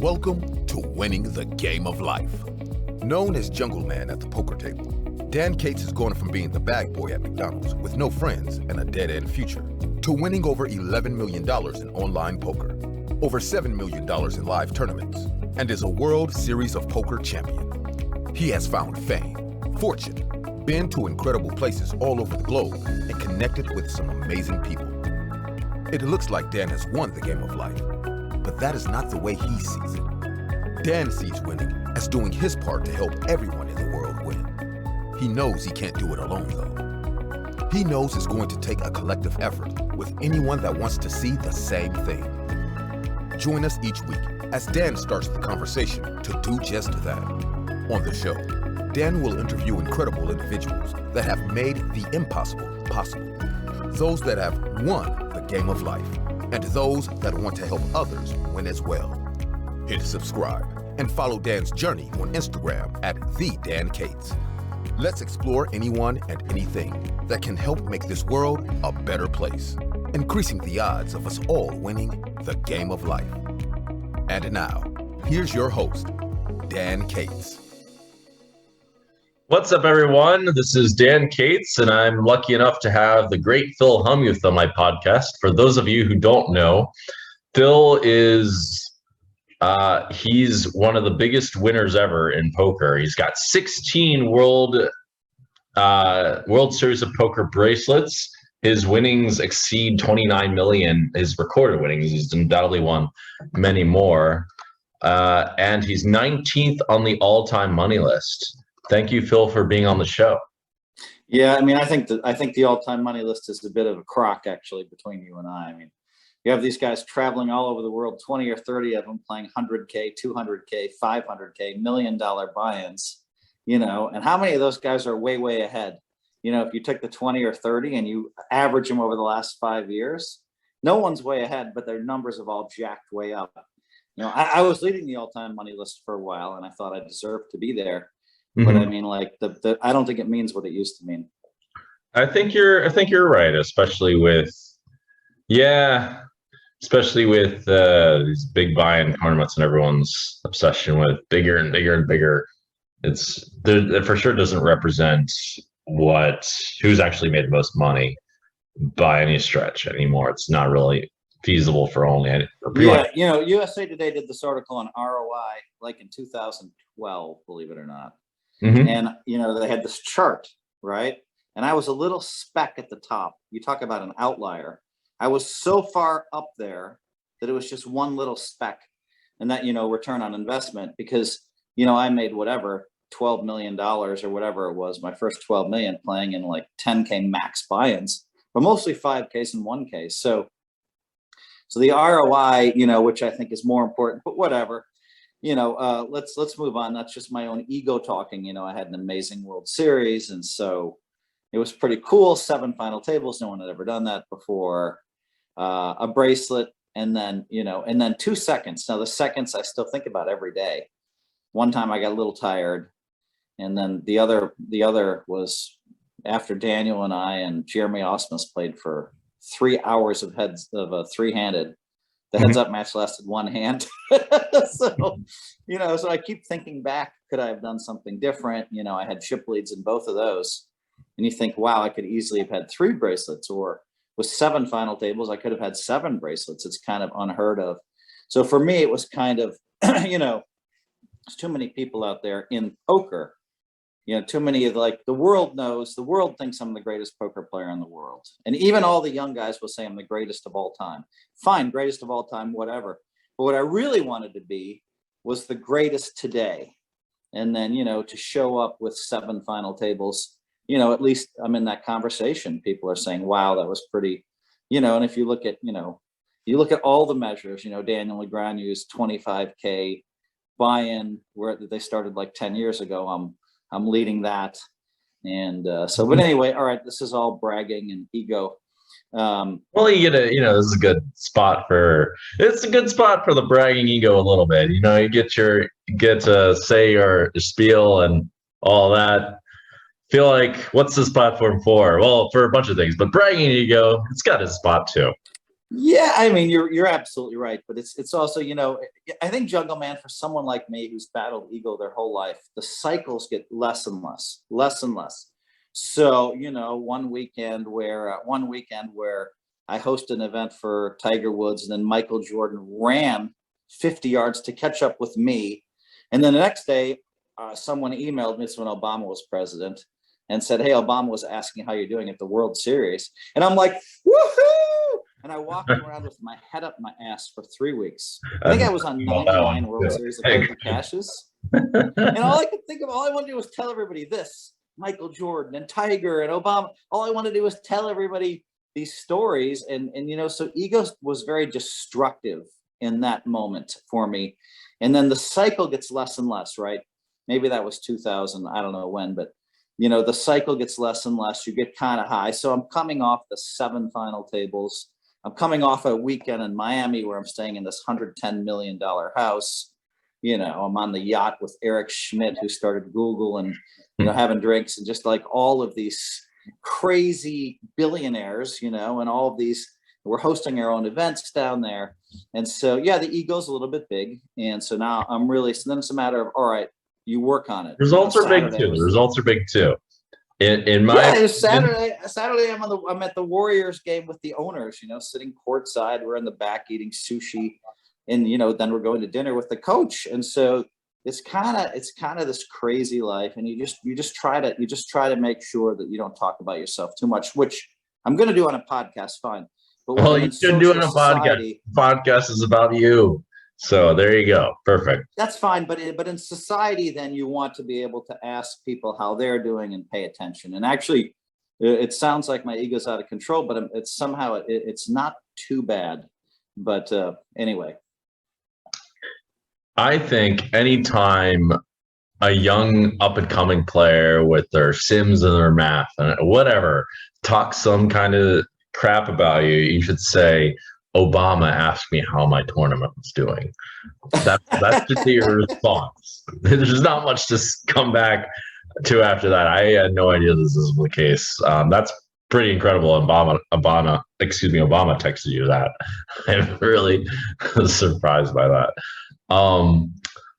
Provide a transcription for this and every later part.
Welcome to Winning the Game of Life. Known as Jungleman at the poker table, Dan Cates has gone from being the bag boy at McDonald's with no friends and a dead-end future to winning over $11 million in online poker, over $7 million in live tournaments, and is a World Series of Poker champion. He has found fame, fortune, been to incredible places all over the globe, and connected with some amazing people. It looks like Dan has won the game of life, but that is not the way he sees it. Dan sees winning as doing his part to help everyone in the world win. He knows he can't do it alone, though. He knows it's going to take a collective effort with anyone that wants to see the same thing. Join us each week as Dan starts the conversation to do just that. On the show, Dan will interview incredible individuals that have made the impossible possible, those that have won the game of life, and those that want to help others win as well. Hit subscribe and follow Dan's journey on Instagram at @TheDanCates. Let's explore anyone and anything that can help make this world a better place, increasing the odds of us all winning the game of life. And now, here's your host, Dan Cates. What's up, everyone? This is Dan Cates, and I'm lucky enough to have the great Phil Hellmuth on my podcast. For those of you who don't know, Phil is he's one of the biggest winners ever in poker. He's got 16 World Series of Poker bracelets. His winnings exceed 29 million. His recorded winnings, he's undoubtedly won many more. And he's 19th on the all-time money list. Thank you, Phil, for being on the show. Yeah, I mean, I think the all-time money list is a bit of a crock, actually, between you and I. I mean, you have these guys traveling all over the world, 20 or 30 of them playing 100K, 200K, 500K, $1 million buy-ins, and how many of those guys are way, way ahead? If you took the 20 or 30 and you average them over the last 5 years, no one's way ahead, but their numbers have all jacked way up. I was leading the all-time money list for a while, and I thought I deserved to be there. But I mean, like I don't think it means what it used to mean. I think you're right, especially with these big buy-in tournaments and everyone's obsession with bigger and bigger and bigger. It for sure doesn't represent who's actually made the most money by any stretch anymore. It's not really feasible for only. USA Today did this article on ROI like in 2012, believe it or not. And, they had this chart, right? And I was a little speck at the top. You talk about an outlier. I was so far up there that it was just one little speck. And that, return on investment, because, I made whatever, $12 million or whatever it was, my first 12 million playing in like 10K max buy-ins, but mostly 5Ks and 1Ks. So the ROI, which I think is more important, but whatever. Let's move on. That's just my own ego talking. I had an amazing World Series, and so it was pretty cool. 7 final tables. No one had ever done that before. A bracelet, and then 2 seconds. Now the seconds I still think about every day. One time I got a little tired, and then the other was after Daniel and I and Jeremy Osmus played for 3 hours of a three-handed. The heads-up match lasted one hand. So I keep thinking back, could I have done something different? I had chip leads in both of those. And you think, wow, I could easily have had 3 bracelets, or with 7 final tables, I could have had 7 bracelets. It's kind of unheard of. So for me, it was kind of, there's too many people out there in poker. Too many of the world thinks I'm the greatest poker player in the world. And even all the young guys will say I'm the greatest of all time. Fine, greatest of all time, whatever. But what I really wanted to be was the greatest today. And then, to show up with 7 final tables, at least I'm in that conversation. People are saying, wow, that was pretty, and if you look at all the measures, Daniel Negreanu's 25K buy-in, where they started like 10 years ago, I'm leading that. And but anyway, all right, this is all bragging and ego. Well, you get this is a good spot for the bragging ego a little bit. You get to say your spiel and all that. Feel like, what's this platform for? Well, for a bunch of things, but bragging ego, it's got its spot too. Yeah, I mean, you're absolutely right, but it's also, I think Jungleman, for someone like me who's battled ego their whole life, the cycles get less and less, less and less. So, one weekend where I hosted an event for Tiger Woods, and then Michael Jordan ran 50 yards to catch up with me, and then the next day, someone emailed me, this when Obama was president, and said, "Hey, Obama was asking how you're doing at the World Series," and I'm like, "Woohoo!" And I walked around with my head up my ass for 3 weeks. I think I was on 99 World Series of Poker Cashes. And all I could think of, all I wanted to do was tell everybody this, Michael Jordan and Tiger and Obama. All I wanted to do was tell everybody these stories. And so ego was very destructive in that moment for me. And then the cycle gets less and less, right? Maybe that was 2000. I don't know when, but the cycle gets less and less. You get kind of high. So I'm coming off the 7 final tables. I'm coming off a weekend in Miami where I'm staying in this $110 million house. I'm on the yacht with Eric Schmidt, who started Google, and, having drinks, and just like all of these crazy billionaires, and all of these, we're hosting our own events down there. And so, yeah, the ego's a little bit big. And so now so then it's a matter of, all right, you work on it. Results are big too. Results are big too. In my it was Saturday. I'm at the Warriors game with the owners. Sitting courtside. We're in the back eating sushi, and then we're going to dinner with the coach. And so it's kind of this crazy life, and you just try to make sure that you don't talk about yourself too much, which I'm going to do on a podcast. Fine, but you should do it on a podcast. Podcast is about you. So there you go. Perfect. That's fine. But in society, then you want to be able to ask people how they're doing and pay attention. And actually, it sounds like my ego's out of control, but it's not too bad. But anyway. I think anytime a young up and coming player with their Sims and their math and whatever talks some kind of crap about you, you should say, Obama asked me how my tournament was doing. That's just your response. There's not much to come back to after that. I had no idea this was the case. That's pretty incredible. Obama texted you that. I'm really surprised by that.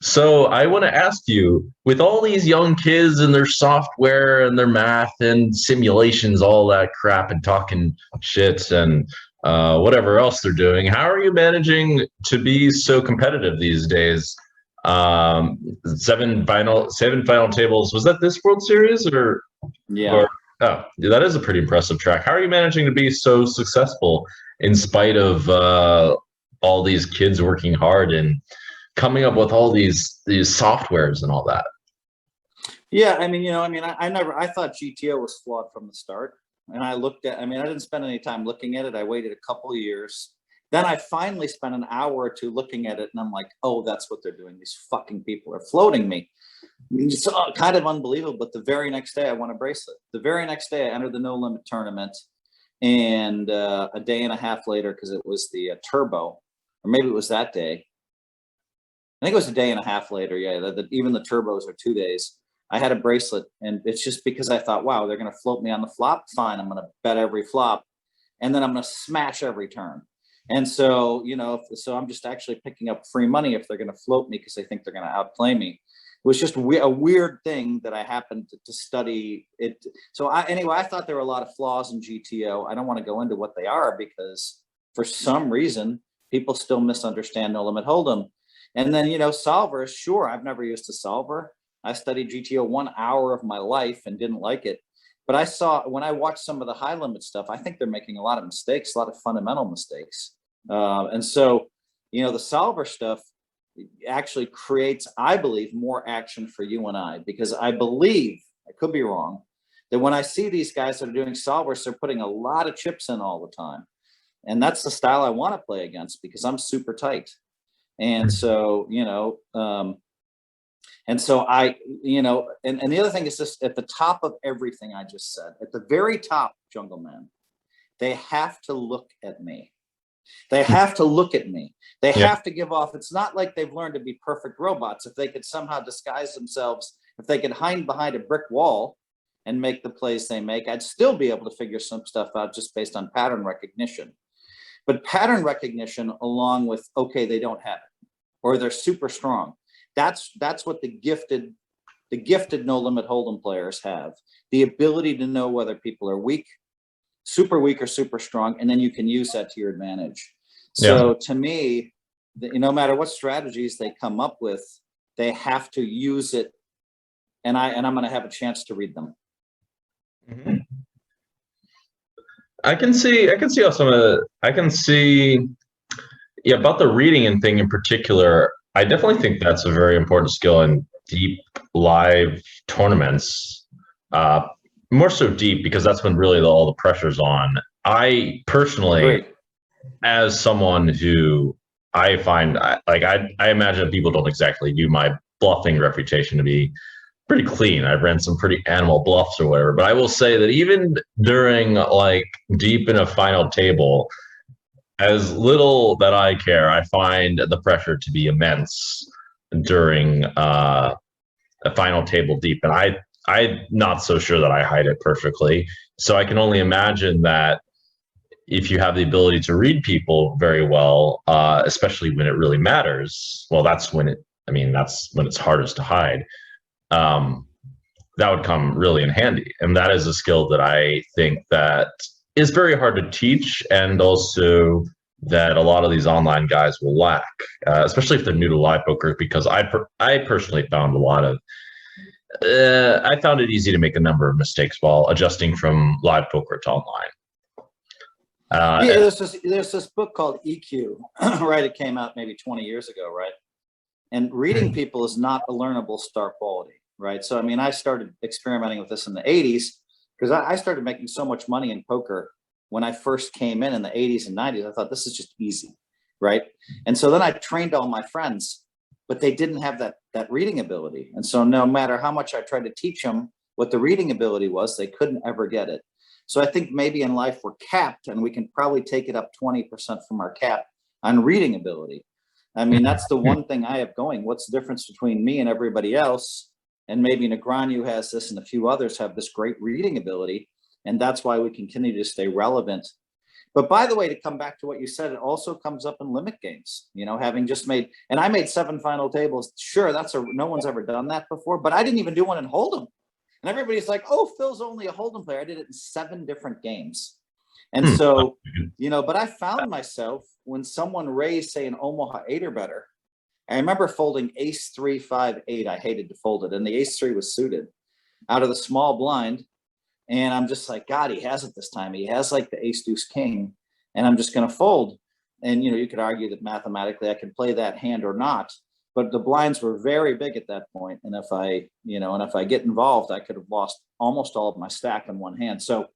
So I want to ask you, with all these young kids and their software and their math and simulations, all that crap, and talking shit and whatever else they're doing, how are you managing to be so competitive these days? 7 final tables. Was that this World Series or? Yeah. Oh, that is a pretty impressive track. How are you managing to be so successful in spite of all these kids working hard and coming up with all these softwares and all that? Yeah, I thought GTO was flawed from the start. And I didn't spend any time looking at it. I waited a couple of years. Then I finally spent an hour or two looking at it, and I'm like, oh, that's what they're doing. These fucking people are floating me. It's kind of unbelievable. But the very next day, I won a bracelet. The very next day, I entered the No Limit tournament. And a day and a half later, because it was the turbo, or maybe it was that day. I think it was a day and a half later. Yeah, even the turbos are 2 days. I had a bracelet, and it's just because I thought, wow, they're going to float me on the flop. Fine, I'm going to bet every flop, and then I'm going to smash every turn. And so, so I'm just actually picking up free money if they're going to float me because they think they're going to outplay me. It was just a weird thing that I happened to study it. So I thought there were a lot of flaws in GTO. I don't want to go into what they are because for some reason people still misunderstand No Limit Hold'em. And then, solvers, sure, I've never used a solver. I studied GTO 1 hour of my life and didn't like it. But when I watched some of the high limit stuff, I think they're making a lot of mistakes, a lot of fundamental mistakes. And so, the solver stuff actually creates, I believe, more action for you and I, because I believe, I could be wrong, that when I see these guys that are doing solvers, they're putting a lot of chips in all the time. And that's the style I want to play against because I'm super tight. And so, and so and the other thing is just at the top of everything I just said, at the very top, Jungleman, they have to look at me. They have to look at me. They have to give off. It's not like they've learned to be perfect robots. If they could somehow disguise themselves, if they could hide behind a brick wall and make the plays they make, I'd still be able to figure some stuff out just based on pattern recognition. But pattern recognition along with, okay, they don't have it, or they're super strong. That's what the gifted no limit hold'em players have. The ability to know whether people are weak, super weak, or super strong, and then you can use that to your advantage. So to me, no matter what strategies they come up with, they have to use it, and I'm going to have a chance to read them. Mm-hmm. I can see how some of I can see, yeah, about the reading and thing in particular. I definitely think that's a very important skill in deep live tournaments. More so deep, because that's when really all the pressure's on. I personally, as someone who I find, I imagine people don't exactly view my bluffing reputation to be pretty clean. I've ran some pretty animal bluffs or whatever, but I will say that even during like deep in a final table, as little that I care, I find the pressure to be immense during a final table deep, and I'm not so sure that I hide it perfectly. So I can only imagine that if you have the ability to read people very well, especially when it really matters, well, that's when it's hardest to hide. That would come really in handy, and that is a skill that I think that is very hard to teach, and also that a lot of these online guys will lack, especially if they're new to live poker. Because I personally found I found it easy to make a number of mistakes while adjusting from live poker to online. There's this book called EQ, right? It came out maybe 20 years ago, right? And reading people is not a learnable star quality, right? So, I mean, I started experimenting with this in the 80s because I started making so much money in poker when I first came in the 80s and 90s. I thought this is just easy, right? And so then I trained all my friends, but they didn't have that reading ability. And so no matter how much I tried to teach them what the reading ability was, they couldn't ever get it. So I think maybe in life we're capped, and we can probably take it up 20% from our cap on reading ability. I mean, that's the one thing I have going. What's the difference between me and everybody else? And maybe Negreanu has this, and a few others have this great reading ability, and that's why we can continue to stay relevant. But by the way, to come back to what you said, it also comes up in limit games. You know, having just made, and I made 7 final tables. Sure, no one's ever done that before, but I didn't even do one in Hold'em. And everybody's like, oh, Phil's only a Hold'em player. I did it in 7 different games. And so, you know, but I found myself when someone raised, say, an Omaha 8 or better. I remember folding ace 3, 5, 8. I hated to fold it. And the ace 3 was suited out of the small blind. And I'm just like, God, he has it this time. He has like the ace deuce king. And I'm just going to fold. And, you know, you could argue that mathematically I could play that hand or not. But the blinds were very big at that point. And if I get involved, I could have lost almost all of my stack in one hand. So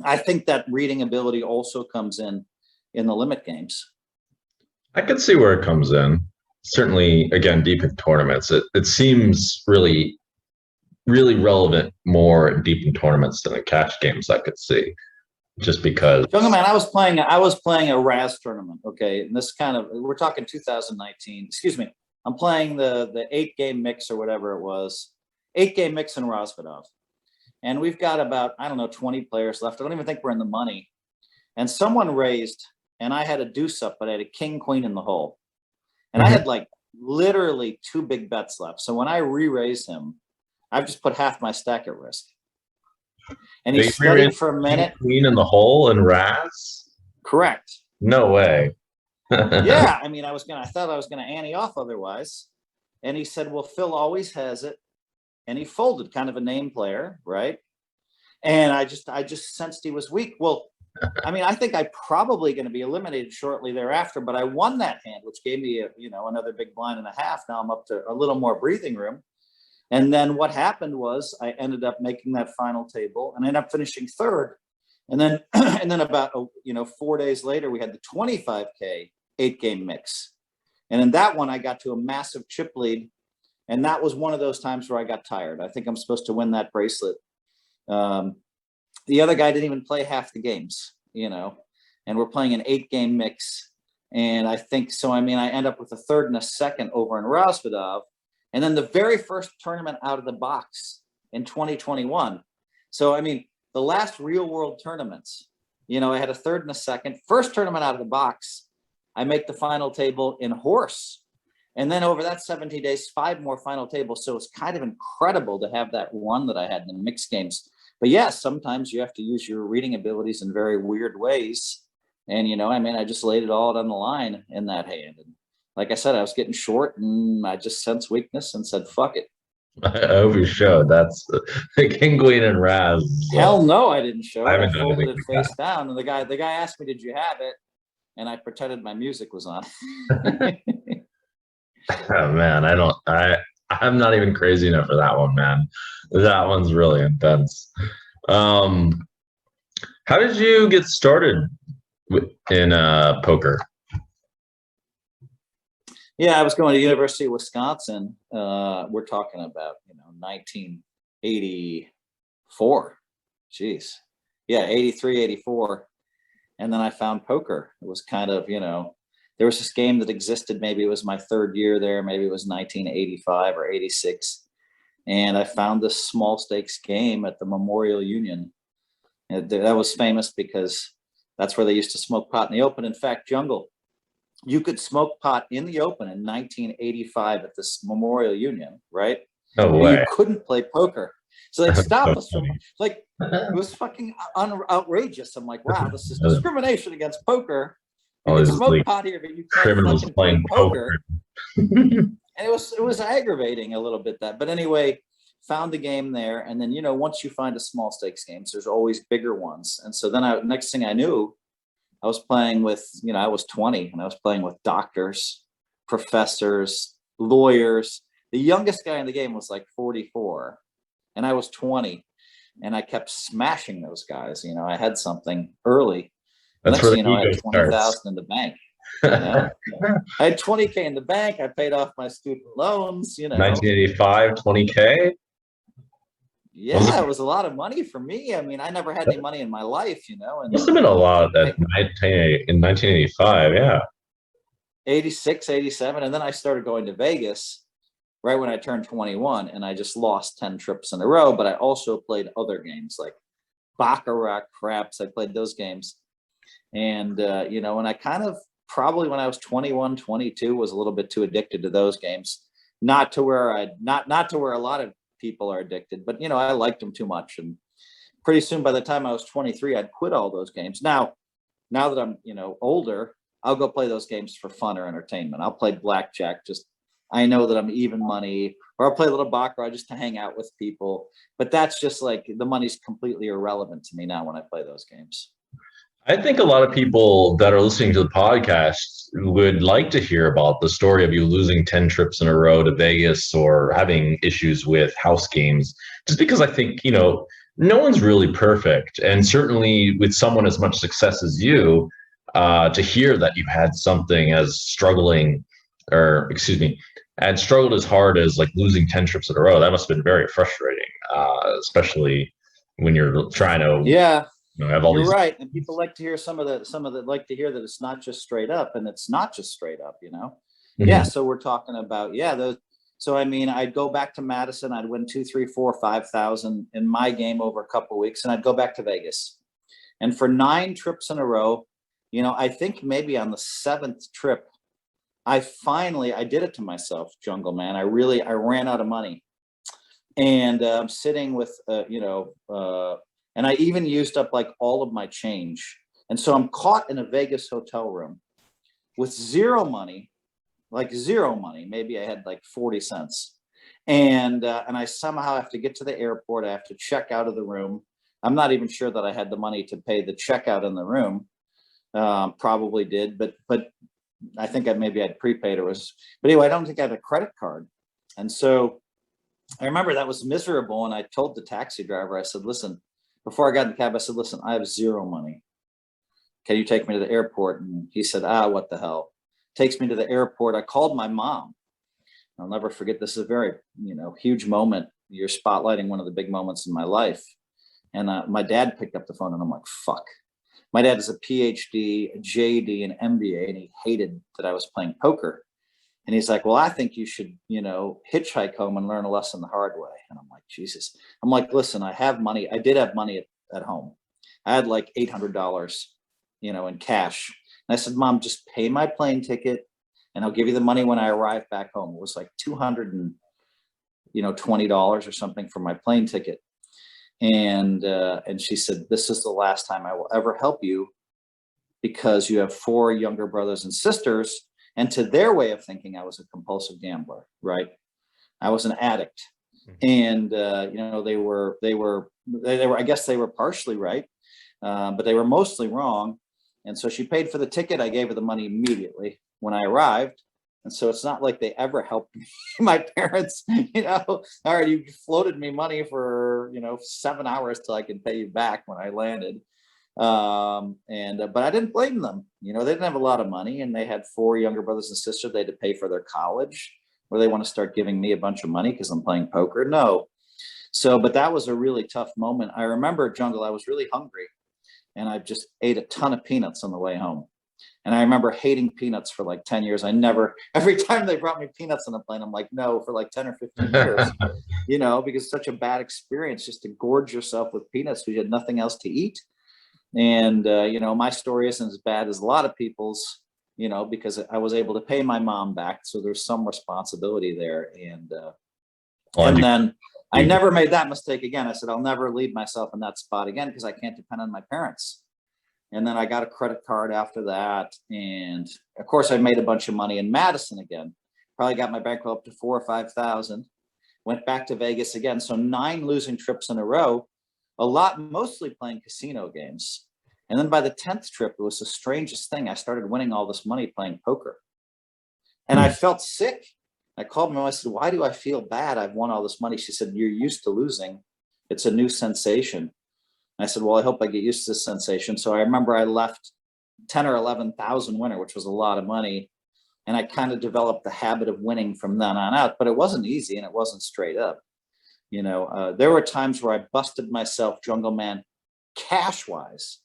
I think that reading ability also comes in the limit games. I could see where it comes in. Certainly, again, deep in tournaments, it seems really, really relevant more deep in tournaments than in cash games. I could see, just because. Jungleman, I was playing a Raz tournament. Okay, and this we're talking 2019. Excuse me. I'm playing the 8-game mix or whatever it was, 8-game mix in Razvedov, and we've got about, I don't know, 20 players left. I don't even think we're in the money. And someone raised, and I had a deuce up, but I had a king queen in the hole. And I had like literally 2 big bets left. So when I re-raised him, I've just put half my stack at risk. And he studied for a minute. Queen in the hole and Raz? Correct. No way. Yeah, I mean, I thought I was gonna ante off otherwise. And he said, well, Phil always has it. And he folded, kind of a name player, right? And I just sensed he was weak. Well, I mean, I think I'm probably going to be eliminated shortly thereafter, but I won that hand, which gave me another big blind and a half. Now I'm up to a little more breathing room. And then what happened was I ended up making that final table and I ended up finishing 3rd. And then about 4 days later, we had the 25K 8-game mix. And in that one, I got to a massive chip lead. And that was one of those times where I got tired. I think I'm supposed to win that bracelet. The other guy didn't even play half the games, and we're playing an 8-game mix. And I think so. I mean, I end up with a 3rd and a 2nd over in Razvedov. And then the very first tournament out of the box in 2021. So, I mean, the last real world tournaments, I had a third and a second. First tournament out of the box, I make the final table in horse. And then over that 17 days, 5 more final tables. So it's kind of incredible to have that run that I had in the mixed games. But yes, sometimes you have to use your reading abilities in very weird ways. And, I just laid it all on the line in that hand. And like I said, I was getting short and I just sensed weakness and said, fuck it. I hope you showed. That's the King, Queen, and Raz. Hell no, I didn't show it. I haven't I done folded anything it like face down. And the guy asked me, did you have it? And I pretended my music was on. Oh man, I'm not even crazy enough for that one, man. That one's really intense. How did you get started in poker? Yeah, I was going to University of Wisconsin. We're talking about 1984. Jeez, yeah, 83, 84. And then I found poker. It was kind of there was this game that existed. Maybe it was my third year there. Maybe it was 1985 or 86. And I found this small stakes game at the Memorial Union. And that was famous because that's where they used to smoke pot in the open. In fact, Jungle, you could smoke pot in the open in 1985 at this Memorial Union, right? No way. You couldn't play poker. So they'd stop us from, funny. it was fucking outrageous. I'm like, wow, this is discrimination against poker. You Oh, can this is smoke like pot here, but you can't criminals fucking playing play poker. poker. And it was aggravating a little bit that. But anyway, found the game there. And then, once you find a small stakes games, there's always bigger ones. And so then next thing I knew, I was playing with, I was 20 and I was playing with doctors, professors, lawyers. The youngest guy in the game was like 44 and I was 20 and I kept smashing those guys. I had something early. That's Next where thing the I had ego 20,000 starts. in the bank. I had 20K in the bank. I paid off my student loans, 1985, 20K? Yeah, it was a lot of money for me. I mean, I never had any money in my life, and Must have been a lot in 1985, yeah. 86, 87. And then I started going to Vegas right when I turned 21, and I just lost 10 trips in a row. But I also played other games like Baccarat, craps. I played those games. And, and I kind of probably when I was 21, 22 was a little bit too addicted to those games. Not to where not to where a lot of people are addicted, but I liked them too much. And pretty soon, by the time I was 23, I'd quit all those games. Now that I'm, older, I'll go play those games for fun or entertainment. I'll play blackjack. I know that I'm even money, or I'll play a little baccarat just to hang out with people. But that's just like the money's completely irrelevant to me now when I play those games. I think a lot of people that are listening to the podcast would like to hear about the story of you losing 10 trips in a row to Vegas or having issues with house games, just because I think, no one's really perfect. And certainly with someone as much success as you, to hear that you had something as struggling, and struggled as hard as like losing 10 trips in a row, that must have been very frustrating, especially when you're trying to have all You're these. right, and people like to hear some of the like to hear that it's not just straight up, and it's not just straight up, Mm-hmm. Yeah, so we're talking about those. So I mean, I'd go back to Madison, I'd win 2, 3, 4, 5,000 in my game over a couple of weeks, and I'd go back to Vegas, and for 9 trips in a row, I think maybe on the 7th trip, I did it to myself, Jungleman. I ran out of money, and I'm sitting with and I even used up like all of my change. And so I'm caught in a Vegas hotel room with zero money. Maybe I had like 40 cents. And I somehow have to get to the airport. I have to check out of the room. I'm not even sure that I had the money to pay the checkout in the room. Probably did, but I think maybe I'd prepaid but anyway, I don't think I had a credit card. And so I remember that was miserable. And I told the taxi driver, I said, listen, before I got in the cab, I said, listen, I have zero money. Can you take me to the airport? And he said, what the hell? Takes me to the airport. I called my mom. I'll never forget. This is a very, huge moment. You're spotlighting one of the big moments in my life. And my dad picked up the phone and I'm like, fuck. My dad is a PhD, a JD, an MBA, and he hated that I was playing poker. And he's like, well, I think you should, hitchhike home and learn a lesson the hard way. And I'm like, Jesus. I'm like, listen, I have money. I did have money at home. I had like $800, in cash. And I said, Mom, just pay my plane ticket and I'll give you the money when I arrive back home. It was like $220 or something for my plane ticket. And she said, this is the last time I will ever help you, because you have 4 younger brothers and sisters. And to their way of thinking, I was a compulsive gambler, right? I was an addict. And, they were, I guess they were partially right, but they were mostly wrong. And so she paid for the ticket. I gave her the money immediately when I arrived. And so it's not like they ever helped me. My parents, all right, you floated me money for, 7 hours till I could pay you back when I landed. But I didn't blame them. They didn't have a lot of money, and they had 4 younger brothers and sisters. They had to pay for their college, or they want to start giving me a bunch of money because I'm playing poker. No. So, but that was a really tough moment. I remember, Jungle, I was really hungry, and I just ate a ton of peanuts on the way home. And I remember hating peanuts for like 10 years. Every time they brought me peanuts on the plane, I'm like, no, for like 10 or 15 years, because it's such a bad experience just to gorge yourself with peanuts because you had nothing else to eat. And, my story isn't as bad as a lot of people's, because I was able to pay my mom back. So there's some responsibility there. And then I never made that mistake again. I said, I'll never leave myself in that spot again because I can't depend on my parents. And then I got a credit card after that. And of course, I made a bunch of money in Madison again. Probably got my bankroll up to 4,000 or 5,000. Went back to Vegas again. So 9 losing trips in a row, a lot, mostly playing casino games. And then by the 10th trip, it was the strangest thing. I started winning all this money playing poker. And I felt sick. I called my mom. I said, why do I feel bad? I've won all this money. She said, you're used to losing. It's a new sensation. I said, well, I hope I get used to this sensation. So I remember I left 10 or 11,000 winner, which was a lot of money. And I kind of developed the habit of winning from then on out, but it wasn't easy and it wasn't straight up. There were times where I busted myself, Jungleman, cash wise,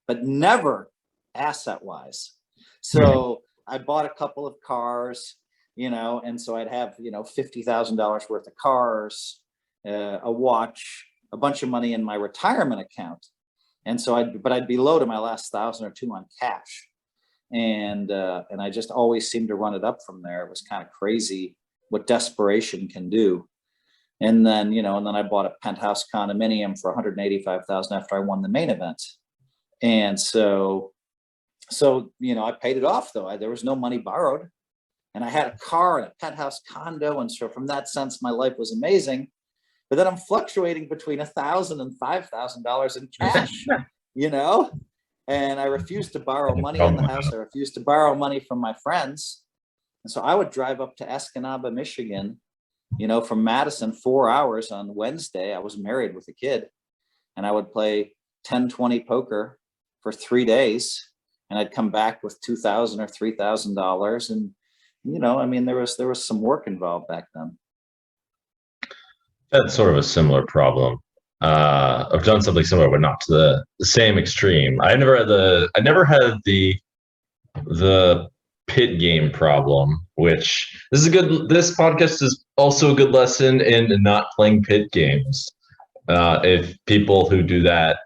but never asset wise. So I bought a couple of cars, and so I'd have, $50,000 worth of cars, a watch, a bunch of money in my retirement account. And so I'd be low to my last 1,000 or 2 on cash. And I just always seemed to run it up from there. It was kind of crazy what desperation can do. And then, I bought a penthouse condominium for $185,000 after I won the main event. And so, I paid it off though. There was no money borrowed, and I had a car and a penthouse condo. And so from that sense, my life was amazing. But then I'm fluctuating between $1,000 and $5,000 in cash, and I refused to borrow money in the house. I refused to borrow money from my friends. And so I would drive up to Escanaba, Michigan, from Madison, 4 hours on Wednesday. I was married with a kid, and I would play 10-20 poker for 3 days. And I'd come back with $2,000 or $3,000. And, there was some work involved back then. That's sort of a similar problem. I've done something similar, but not to the same extreme. I never had the pit game problem, which this podcast is also a good lesson in not playing pit games. If people who do that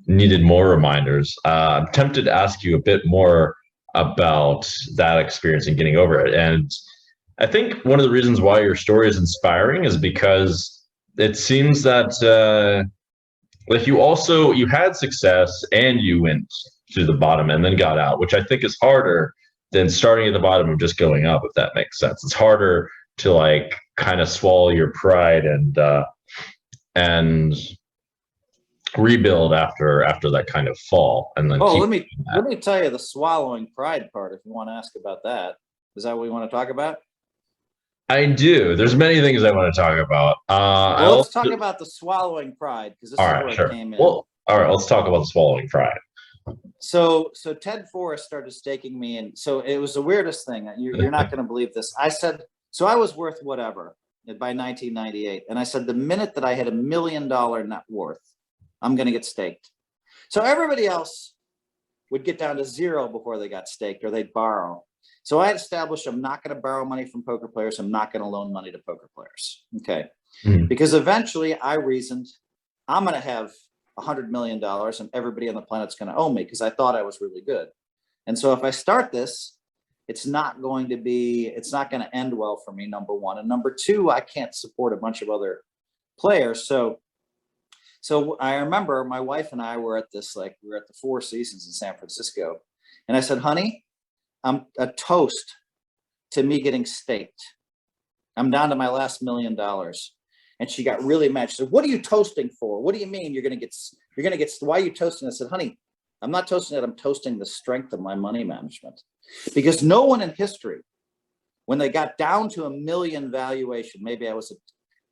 needed more reminders, I'm tempted to ask you a bit more about that experience and getting over it. And I think one of the reasons why your story is inspiring is because it seems that you had success and you went to the bottom and then got out, which I think is harder than starting at the bottom and just going up, if that makes sense. It's harder to kind of swallow your pride and rebuild after that kind of fall. And then let me tell you the swallowing pride part, if you want to ask about that. Is that what we want to talk about? I do. There's many things I want to talk about. Let's talk about the swallowing pride, because this is where it came in. Well, all right, let's talk about the swallowing pride. So Ted Forrest started staking me, and so it was the weirdest thing. You're not going to believe this. I said, so I was worth whatever by 1998, and I said the minute that I had $1 million net worth, I'm going to get staked. So everybody else would get down to 0 before they got staked, or they'd borrow. So I established I'm not going to borrow money from poker players. I'm not going to loan money to poker players. Okay. Because eventually I reasoned I'm going to have $100 million and everybody on the planet's going to owe me because I thought I was really good. And so if I start this, it's not going to end well for me, number one. And number two, I can't support a bunch of other players. So I remember my wife and I were at this, like, we were at the Four Seasons in San Francisco. And I said, honey, I'm a toast to me getting staked. I'm down to my last $1 million. And she got really mad. She said, what are you toasting for? What do you mean you're going to get, why are you toasting? I said, honey, I'm not toasting it. I'm toasting the strength of my money management. Because no one in history, when they got down to $1 million valuation, maybe I was at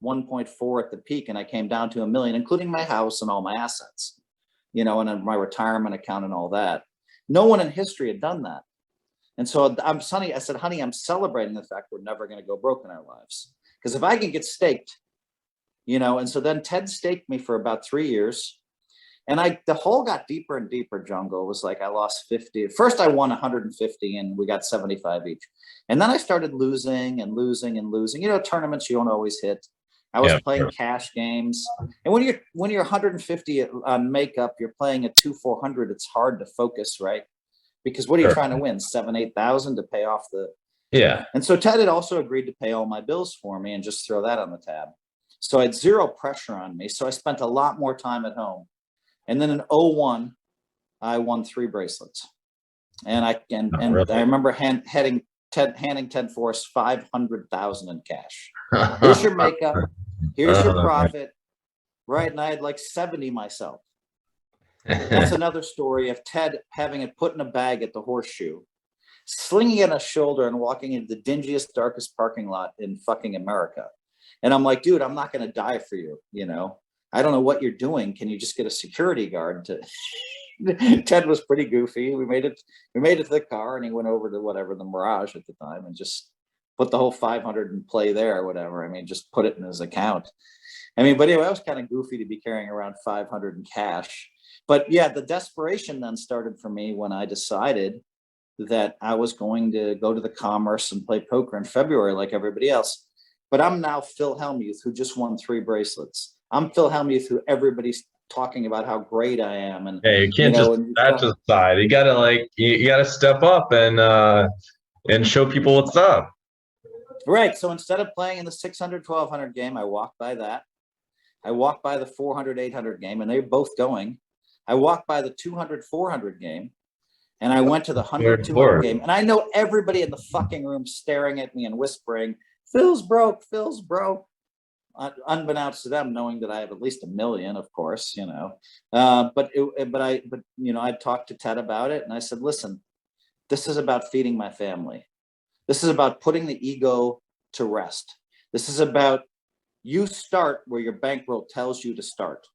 1.4 at the peak and I came down to $1 million, including my house and all my assets, you know, and my retirement account and all that. No one in history had done that. And so I said, honey, I'm celebrating the fact we're never going to go broke in our lives. Because if I can get staked, you know, and so then Ted staked me for about 3 years. And the hole got deeper and deeper, Jungle. It was like I lost 50. First, I won 150 and we got 75 each. And then I started losing and losing and losing. You know, tournaments you don't always hit. I was playing cash games. And when you're 150 on makeup, you're playing at 2,400. It's hard to focus, right? Because what are you trying to win? 7,000, 8,000 to pay off the. Yeah. And so Ted had also agreed to pay all my bills for me and just throw that on the tab. So I had zero pressure on me. So I spent a lot more time at home. And then in 2001, I won 3 bracelets. And I remember handing Ted Forrest $500,000 in cash. Here's your makeup. Here's your profit. Right. And I had like 70 myself. That's another story of Ted having it put in a bag at the Horseshoe, slinging it on his shoulder and walking into the dingiest, darkest parking lot in fucking America. And I'm like, dude, I'm not going to die for you. You know, I don't know what you're doing. Can you just get a security guard to? Ted was pretty goofy. We made it to the car and he went over to whatever, the Mirage at the time, and just put the whole 500 in play there or whatever. I mean, just put it in his account. I mean, but anyway, I was kind of goofy to be carrying around 500 in cash. But yeah, the desperation then started for me when I decided that I was going to go to the Commerce and play poker in February like everybody else. But I'm now Phil Hellmuth, who just won 3 bracelets. I'm Phil Hellmuth, who everybody's talking about how great I am. And yeah, you can't just that to the side. You gotta you gotta step up and show people what's up. Right. So instead of playing in the 600, 1200 game, I walked by that. I walked by the 400, 800 game, and they're both going. I walked by the 200, 400 game, and I went to the 100, 200 game. And I know everybody in the fucking room staring at me and whispering, Phil's broke, Phil's broke. Unbeknownst to them, knowing that I have at least $1 million, of course, you know. But you know, I talked to Ted about it, and I said, listen, this is about feeding my family. This is about putting the ego to rest. This is about you start where your bankroll tells you to start.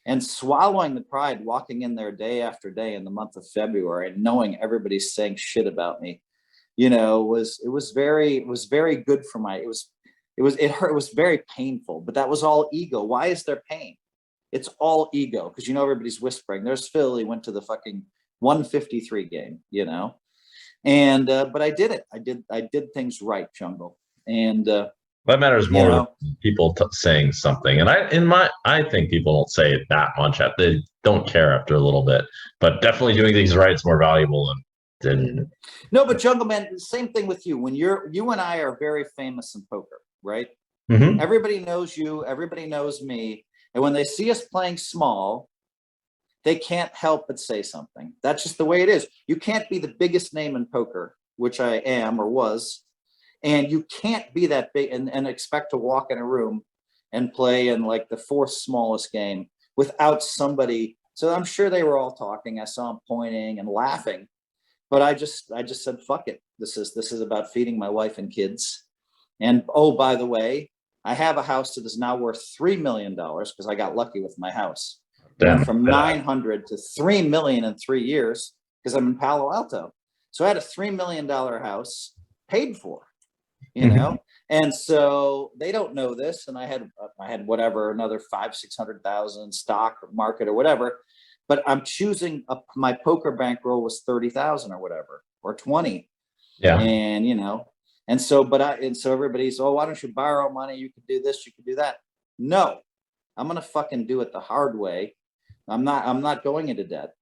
And swallowing the pride, walking in there day after day in the month of February and knowing everybody's saying shit about me, you know, it was very good for my, it hurt. It was very painful, but that was all ego. Why is there pain? It's all ego. Cause you know, everybody's whispering, there's Phil. He went to the fucking 153 game, you know? And, but I did it. I did things right, Jungle. And, that matters more than people saying something. And I think people don't say it that much. They don't care after a little bit, but definitely doing things right is more valuable than. No, but Jungleman, the same thing with you. When you and I are very famous in poker, right? Mm-hmm. Everybody knows you. Everybody knows me. And when they see us playing small, they can't help but say something. That's just the way it is. You can't be the biggest name in poker, which I am or was. And you can't be that big and expect to walk in a room and play in like the 4th smallest game without somebody. So I'm sure they were all talking. I saw them pointing and laughing, but I just said, fuck it. This is about feeding my wife and kids. And oh, by the way, I have a house that is now worth $3 million because I got lucky with my house. Went from 900 to 3 million in 3 years because I'm in Palo Alto. So I had a $3 million house paid for. You know, and so they don't know this. And I had whatever, another 500,000-600,000 stock or market or whatever, but I'm choosing my poker bankroll was 30,000 or whatever, or 20. Yeah. And, you know, and so everybody's, oh, why don't you borrow money? You could do this, you could do that. No, I'm going to fucking do it the hard way. I'm not going into debt.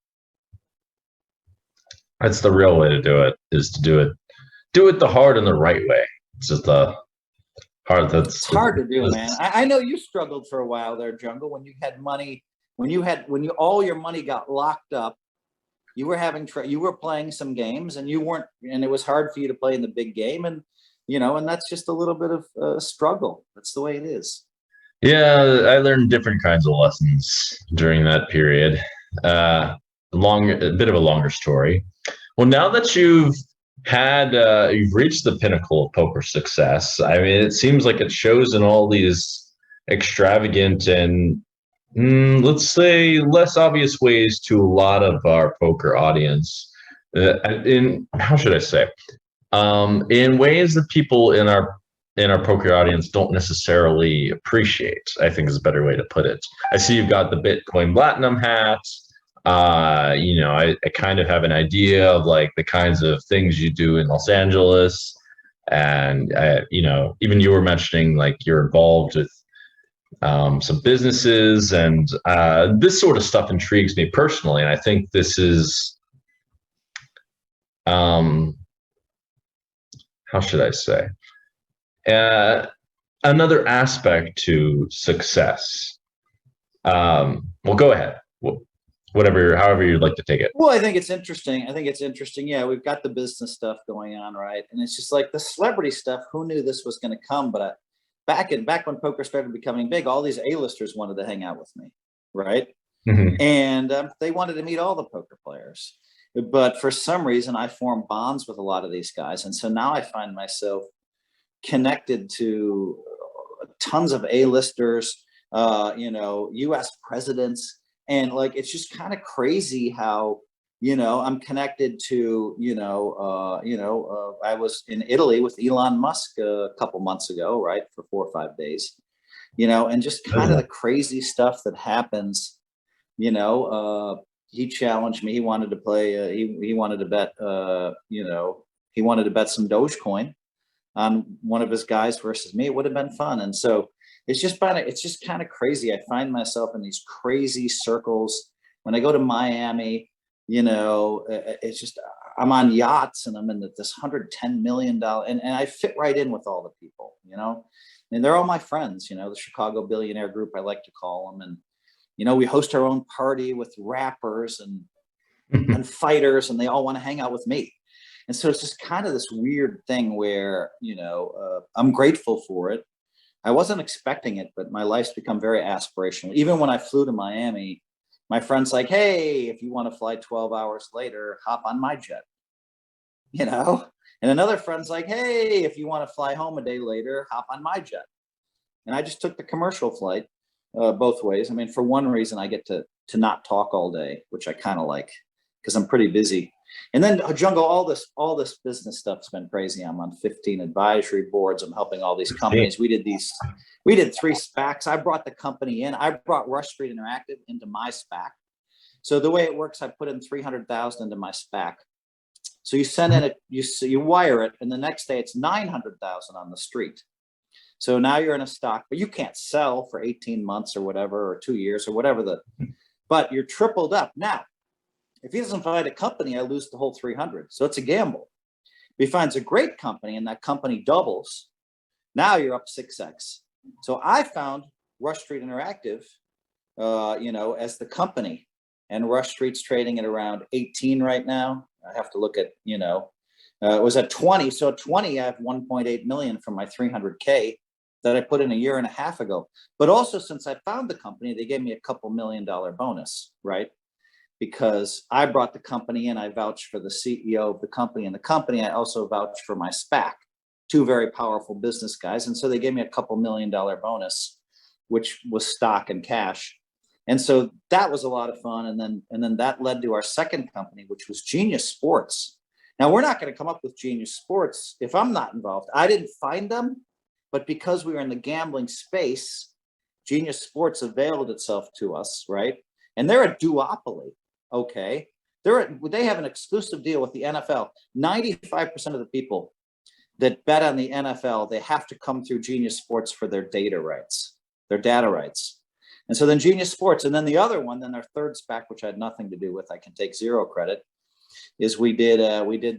That's the real way to do it, is to do it the hard and the right way. It's just the hard. It's hard to do, man. I know you struggled for a while there, Jungle, when you had money, when all your money got locked up. You were you were playing some games, and it was hard for you to play in the big game, and and that's just a little bit of a struggle. That's the way it is. Yeah, I learned different kinds of lessons during that period. A bit of a longer story. Well, now that you've reached the pinnacle of poker success, I mean, it seems like it shows in all these extravagant and let's say less obvious ways to a lot of our poker audience. How should I say? In ways that people in our poker audience don't necessarily appreciate, I think is a better way to put it. I see you've got the Bitcoin Platinum hat. I kind of have an idea of like the kinds of things you do in Los Angeles. And, even you were mentioning like you're involved with some businesses, and this sort of stuff intrigues me personally. And I think this is, how should I say? Another aspect to success. Well, go ahead. However you'd like to take it. Well, I think it's interesting. Yeah, we've got the business stuff going on, right? And it's just like the celebrity stuff. Who knew this was going to come? But back when poker started becoming big, all these A-listers wanted to hang out with me, right? Mm-hmm. And they wanted to meet all the poker players. But for some reason, I formed bonds with a lot of these guys, and so now I find myself connected to tons of A-listers, U.S. presidents, and like it's just kind of crazy how I'm connected to I was in Italy with Elon Musk a couple months ago, right, for 4 or 5 days, and just kind of the crazy stuff that happens. He challenged me. He wanted to play. He wanted to bet. He wanted to bet some Dogecoin on one of his guys versus me. It would have been fun. And so it's just kind of crazy. I find myself in these crazy circles when I go to Miami. It's just I'm on yachts and I'm in this $110 million, and I fit right in with all the people. And they're all my friends. The Chicago billionaire group, I like to call them, and we host our own party with rappers and and fighters, and they all want to hang out with me. And so it's just kind of this weird thing where, I'm grateful for it. I wasn't expecting it, but my life's become very aspirational. Even when I flew to Miami, my friend's like, hey, if you want to fly 12 hours later, hop on my jet, And another friend's like, hey, if you want to fly home a day later, hop on my jet. And I just took the commercial flight both ways. I mean, for one reason, I get to not talk all day, which I kind of like because I'm pretty busy. And then Jungle, all this business stuff's been crazy. I'm on 15 advisory boards. I'm helping all these companies. We did 3 SPACs. I brought the company in. I brought Rush Street Interactive into my SPAC. So the way it works, I put in 300,000 into my SPAC. So you send in you wire it, and the next day it's 900,000 on the street. So now you're in a stock, but you can't sell for 18 months or whatever, or 2 years or whatever but you're tripled up. Now, if he doesn't find a company, I lose the whole 300. So it's a gamble. If he finds a great company and that company doubles, now you're up 6x. So I found Rush Street Interactive, as the company, and Rush Street's trading at around 18 right now. I have to look at, it was at 20. So at 20, I have 1.8 million from my 300K that I put in a year and a half ago. But also, since I found the company, they gave me a couple $1 million bonus, right? Because I brought the company in, I vouched for the CEO of the company, and the company, I also vouched for my SPAC, 2 very powerful business guys. And so they gave me a couple $1 million bonus, which was stock and cash. And so that was a lot of fun. And then that led to our second company, which was Genius Sports. Now, we're not going to come up with Genius Sports if I'm not involved. I didn't find them, but because we were in the gambling space, Genius Sports availed itself to us, right? And they're a duopoly, okay? They have an exclusive deal with the NFL. 95% of the people that bet on the NFL, they have to come through Genius Sports for their data rights. And so then Genius Sports, and then the other one, then our third SPAC, which I had nothing to do with, I can take zero credit, is we did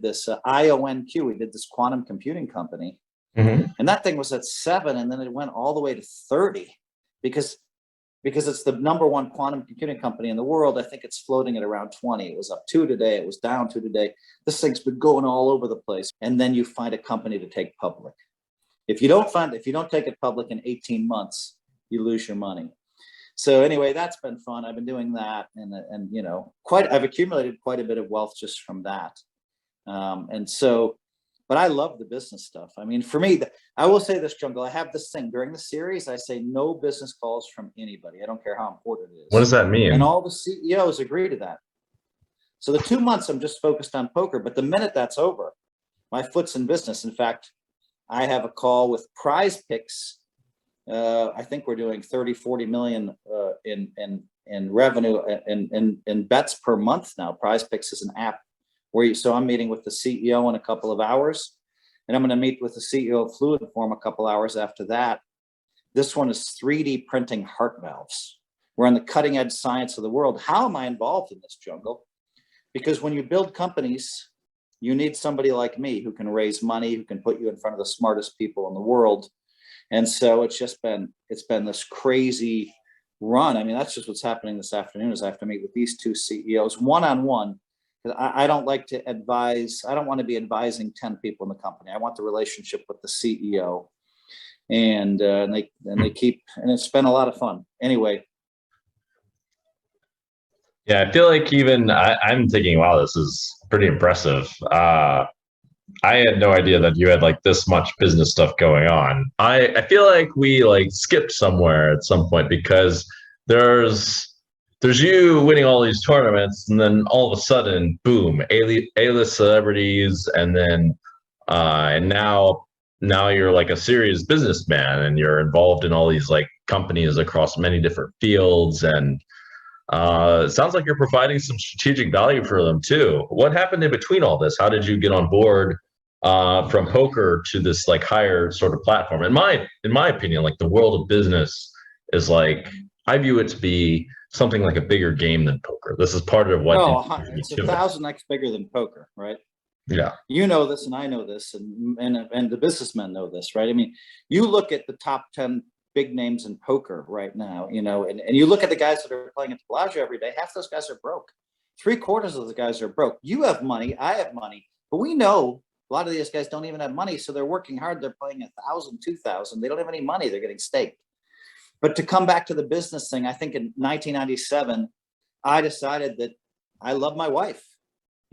this IONQ, we did this quantum computing company, and that thing was at 7, and then it went all the way to 30 because it's the #1 quantum computing company in the world. I think it's floating at around 20. It was up 2 today. It was down 2 today. This thing's been going all over the place. And then you find a company to take public. If you don't take it public in 18 months, you lose your money. So anyway, that's been fun. I've been doing that, and I've accumulated quite a bit of wealth just from that. But I love the business stuff. I mean, for me, I will say this, Jungle, I have this thing during the series. I say no business calls from anybody. I don't care how important it is. What does that mean? And all the CEOs agree to that. So the 2 months I'm just focused on poker, but the minute that's over, my foot's in business. In fact, I have a call with Prize Picks. I think we're doing 30-40 million in revenue in bets per month now. Prize Picks is an app so I'm meeting with the CEO in a couple of hours, and I'm going to meet with the CEO of Fluid Form a couple hours after that. This one is 3D printing heart valves. We're on the cutting edge science of the world. How am I involved in this, Jungle? Because when you build companies, you need somebody like me who can raise money, who can put you in front of the smartest people in the world. And so it's been this crazy run. I mean, that's just what's happening this afternoon is I have to meet with these 2 CEOs one-on-one. I don't like to advise. I don't want to be advising 10 people in the company. I want the relationship with the CEO, and it's been a lot of fun. Anyway. Yeah, I feel like even I'm thinking, wow, this is pretty impressive. I had no idea that you had like this much business stuff going on. I feel like we like skipped somewhere at some point because there's you winning all these tournaments, and then all of a sudden, boom, A-list celebrities, and then and now you're like a serious businessman, and you're involved in all these like companies across many different fields, and it sounds like you're providing some strategic value for them too. What happened in between all this? How did you get on board from poker to this like higher sort of platform? In my opinion, like the world of business is like, I view it to be something like a bigger game than poker. This is part of what it's 1,000x bigger than poker, right? Yeah. You know this, and I know this, and the businessmen know this, right? I mean, you look at the top 10 big names in poker right now, and you look at the guys that are playing at the Bellagio every day, half those guys are broke. 3/4 of those guys are broke. You have money, I have money, but we know a lot of these guys don't even have money, so they're working hard. They're playing 1,000, 2,000. They don't have any money. They're getting staked. But to come back to the business thing, I think in 1997, I decided that I love my wife.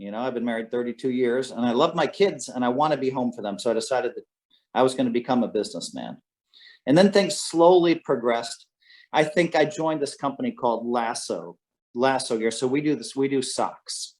I've been married 32 years, and I love my kids, and I want to be home for them. So I decided that I was going to become a businessman. And then things slowly progressed. I think I joined this company called Lasso Gear. So we do socks.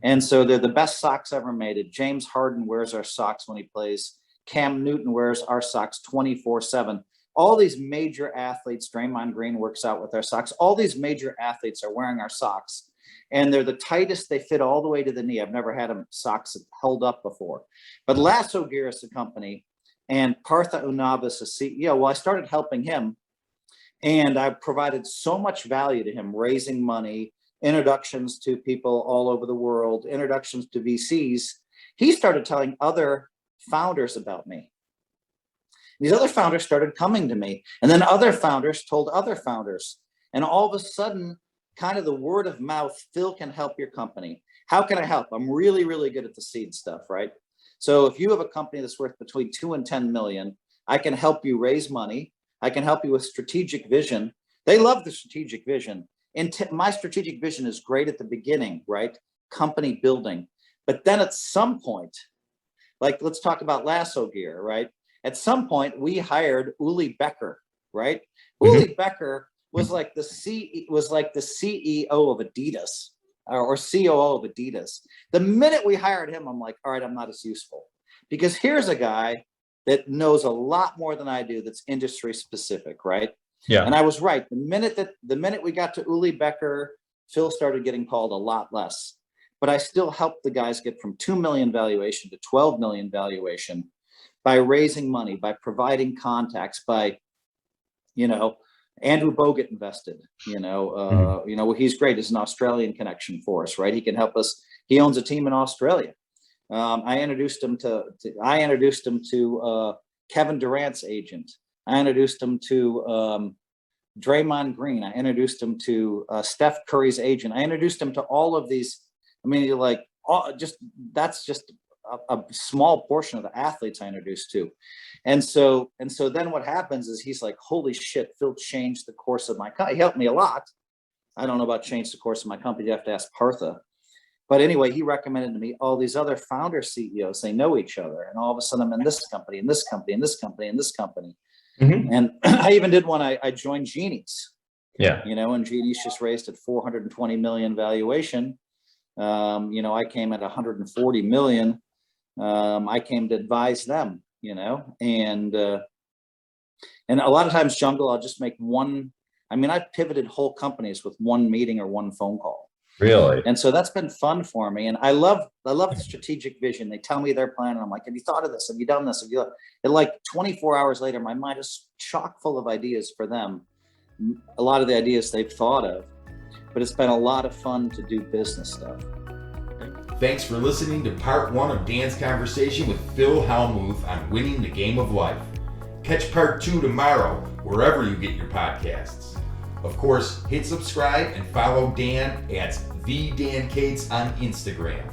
And so they're the best socks ever made. James Harden wears our socks when he plays. Cam Newton wears our socks 24/7. All these major athletes, Draymond Green works out with our socks. All these major athletes are wearing our socks, and they're the tightest. They fit all the way to the knee. I've never had socks held up before. But Lasso Gear is the company, and Partha Unavis is CEO. Well, I started helping him, and I provided so much value to him, raising money, introductions to people all over the world, introductions to VCs. He started telling other founders about me. These other founders started coming to me, and then other founders told other founders. And all of a sudden, kind of the word of mouth, Phil can help your company. How can I help? I'm really, really good at the seed stuff, right? So if you have a company that's worth between 2 and 10 million, I can help you raise money. I can help you with strategic vision. They love the strategic vision. And my strategic vision is great at the beginning, right? Company building. But then at some point, like let's talk about Lasso Gear, right? At some point, we hired Uli Becker, right? Uli Becker was like the CEO of Adidas or COO of Adidas. The minute we hired him, I'm like, all right, I'm not as useful, because here's a guy that knows a lot more than I do. That's industry specific, right? Yeah. And I was right. The minute we got to Uli Becker, Phil started getting called a lot less. But I still helped the guys get from 2 million valuation to 12 million valuation by raising money, by providing contacts, by, Andrew Bogut invested, he's great. He's an Australian connection for us, right? He can help us. He owns a team in Australia. I introduced him to Kevin Durant's agent. I introduced him to Draymond Green. I introduced him to Steph Curry's agent. I introduced him to all of these. I mean, that's just a small portion of the athletes I introduced to. And so then what happens is he's like, holy shit, Phil changed the course of my company. He helped me a lot. I don't know about change the course of my company. You have to ask Partha. But anyway, he recommended to me all these other founder CEOs. They know each other. And all of a sudden I'm in this company, and this company, and this company, and this company. Mm-hmm. And I even did one. I joined Genie's. Yeah. And Genie's just raised at 420 million valuation. I came at 140 million. I came to advise them, and a lot of times, Jungle, I'll just make one. I mean, I've pivoted whole companies with one meeting or one phone call. Really? And so that's been fun for me. And I love the strategic vision. They tell me their plan, and I'm like, have you thought of this? Have you done this? And like 24 hours later, my mind is chock full of ideas for them. A lot of the ideas they've thought of, but it's been a lot of fun to do business stuff. Thanks for listening to part 1 of Dan's conversation with Phil Hellmuth on winning the game of life. Catch part 2 tomorrow, wherever you get your podcasts. Of course, hit subscribe and follow Dan at The Dan Cates on Instagram.